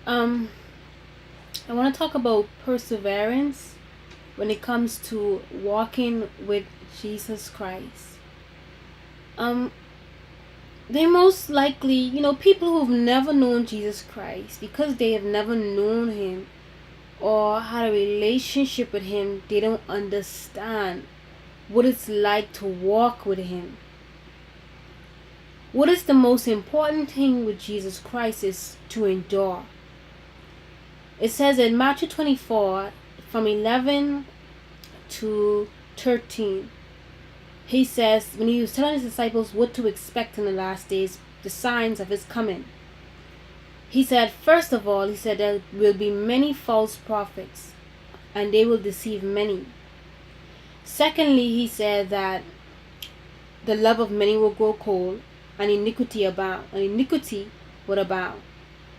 Um, I want to talk about perseverance when it comes to walking with Jesus Christ. Um, they most likely, people who've never known Jesus Christ, because they have never known Him or had a relationship with Him, they don't understand what it's like to walk with Him. What is the most important thing with Jesus Christ is to endure. It says in Matthew 24 from 11 to 13. He says, when he was telling his disciples what to expect in the last days, the signs of his coming, he said, first of all, he said there will be many false prophets, and they will deceive many. Secondly, he said that the love of many will grow cold, and iniquity abound, and iniquity would abound.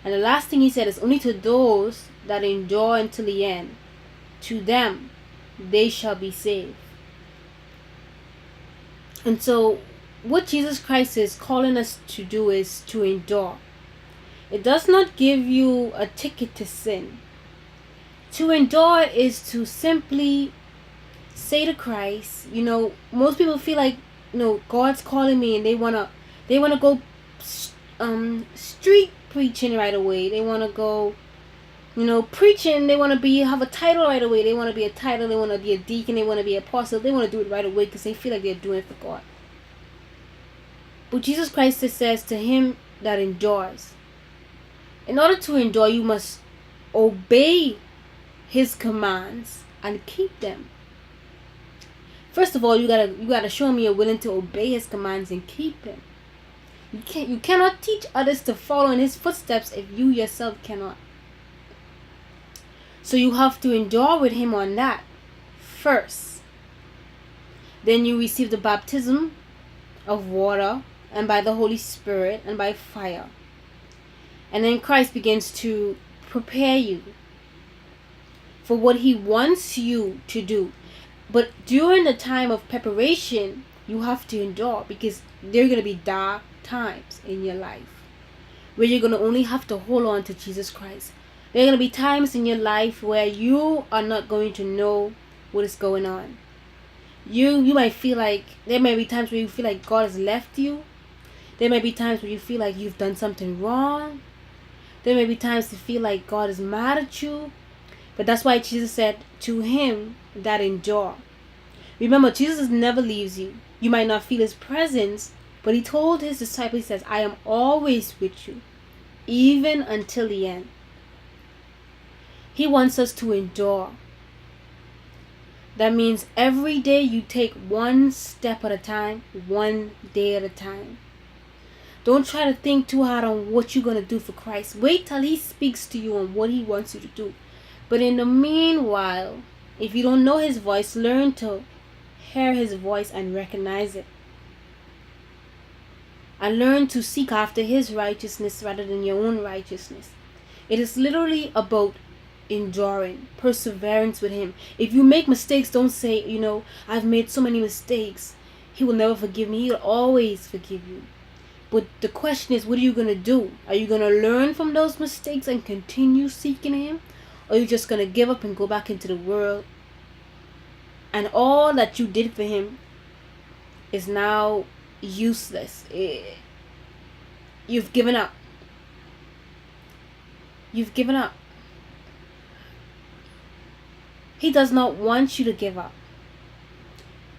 And the last thing he said is only to those that endure until the end, to them they shall be saved. And so, what Jesus Christ is calling us to do is to endure. It does not give you a ticket to sin. To endure is to simply say to Christ, most people feel like, God's calling me and they wanna go street preaching right away. They wanna go, preaching. They wanna have a title right away. They wanna be a title. They wanna be a deacon. They wanna be an apostle. They wanna do it right away because they feel like they're doing it for God. But Jesus Christ says to him that endures. In order to endure, you must obey His commands and keep them. First of all, you gotta show him you're willing to obey His commands and keep them. You cannot teach others to follow in His footsteps if you yourself cannot. So you have to endure with Him on that first. Then you receive the baptism of water and by the Holy Spirit and by fire. And then Christ begins to prepare you for what He wants you to do. But during the time of preparation, you have to endure, because there are going to be dark times in your life where you're going to only have to hold on to Jesus Christ. There are going to be times in your life where you are not going to know what is going on. You might feel like, there may be times where you feel like God has left you. There may be times where you feel like you've done something wrong. There may be times you feel like God is mad at you. But that's why Jesus said, to him that endure. Remember, Jesus never leaves you. You might not feel His presence, but He told His disciples, He says, I am always with you, even until the end. He wants us to endure. That means every day you take one step at a time, one day at a time. Don't try to think too hard on what you're going to do for Christ. Wait till He speaks to you on what He wants you to do. But in the meanwhile, if you don't know His voice, learn to hear His voice and recognize it. And learn to seek after His righteousness rather than your own righteousness. It is literally about enduring, perseverance with Him. If you make mistakes, don't say, I've made so many mistakes, He will never forgive me. He will always forgive you. But the question is, what are you going to do? Are you going to learn from those mistakes and continue seeking Him? Or are you just going to give up and go back into the world? And all that you did for Him is now useless. You've given up. You've given up. He does not want you to give up.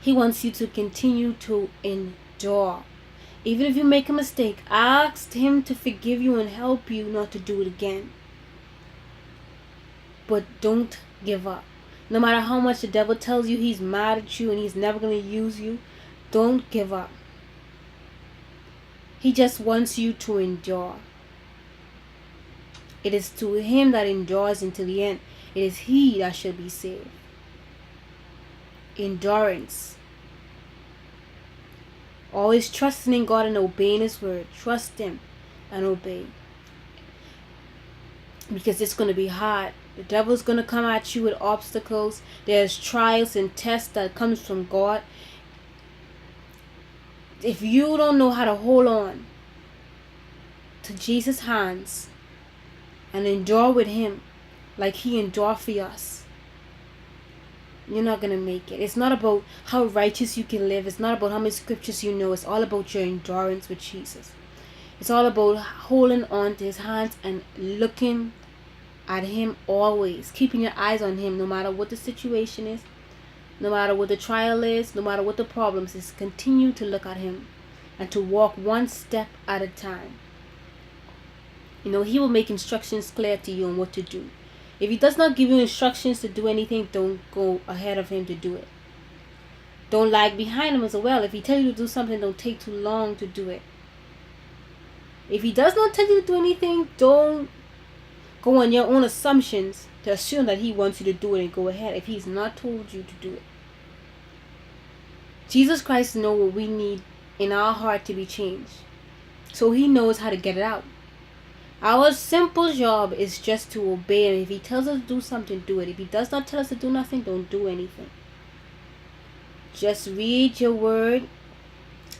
He wants you to continue to endure. Even if you make a mistake, ask Him to forgive you and help you not to do it again. But don't give up. No matter how much the devil tells you he's mad at you and he's never going to use you, don't give up. He just wants you to endure. It is to him that endures until the end. It is he that shall be saved. Endurance. Always trusting in God and obeying His word. Trust Him and obey. Because it's going to be hard. The devil's going to come at you with obstacles. There's trials and tests that comes from God. If you don't know how to hold on to Jesus' hands and endure with him like he endured for us, you're not going to make it. It's not about how righteous you can live. It's not about how many scriptures you know. It's all about your endurance with Jesus. It's all about holding on to his hands and looking at him always. Keeping your eyes on him no matter what the situation is, no matter what the trial is, no matter what the problems is. Continue to look at him and to walk one step at a time. You know, he will make instructions clear to you on what to do. If he does not give you instructions to do anything, don't go ahead of him to do it. Don't lag behind him as well. If he tells you to do something, don't take too long to do it. If he does not tell you to do anything, don't go on your own assumptions to assume that he wants you to do it and go ahead if he's not told you to do it. Jesus Christ knows what we need in our heart to be changed. So he knows how to get it out. Our simple job is just to obey him. If he tells us to do something, do it. If he does not tell us to do nothing, don't do anything. Just read your word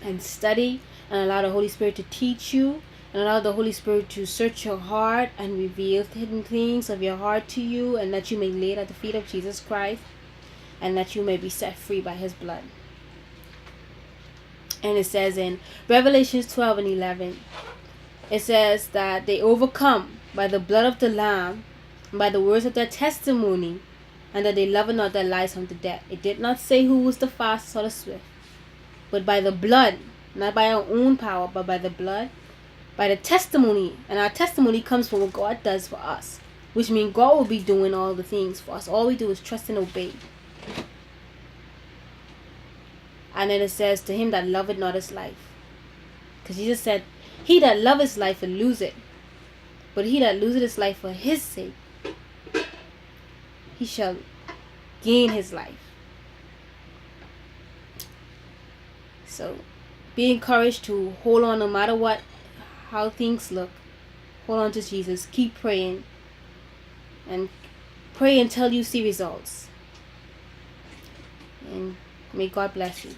and study and allow the Holy Spirit to teach you and allow the Holy Spirit to search your heart and reveal hidden things of your heart to you, and that you may lay it at the feet of Jesus Christ and that you may be set free by his blood. And it says in Revelations 12 and 11, it says that they overcome by the blood of the Lamb and by the words of their testimony, and that they love not their lives unto death. It did not say who was the fastest or the swift, but by the blood, not by our own power, but by the blood, by the testimony. And our testimony comes from what God does for us, which means God will be doing all the things for us. All we do is trust and obey. And then it says, to him that loveth not his life. Because Jesus said, he that loveth his life will lose it, but he that loseth his life for his sake, he shall gain his life. So be encouraged to hold on no matter what, how things look. Hold on to Jesus. Keep praying. And pray until you see results. And may God bless you.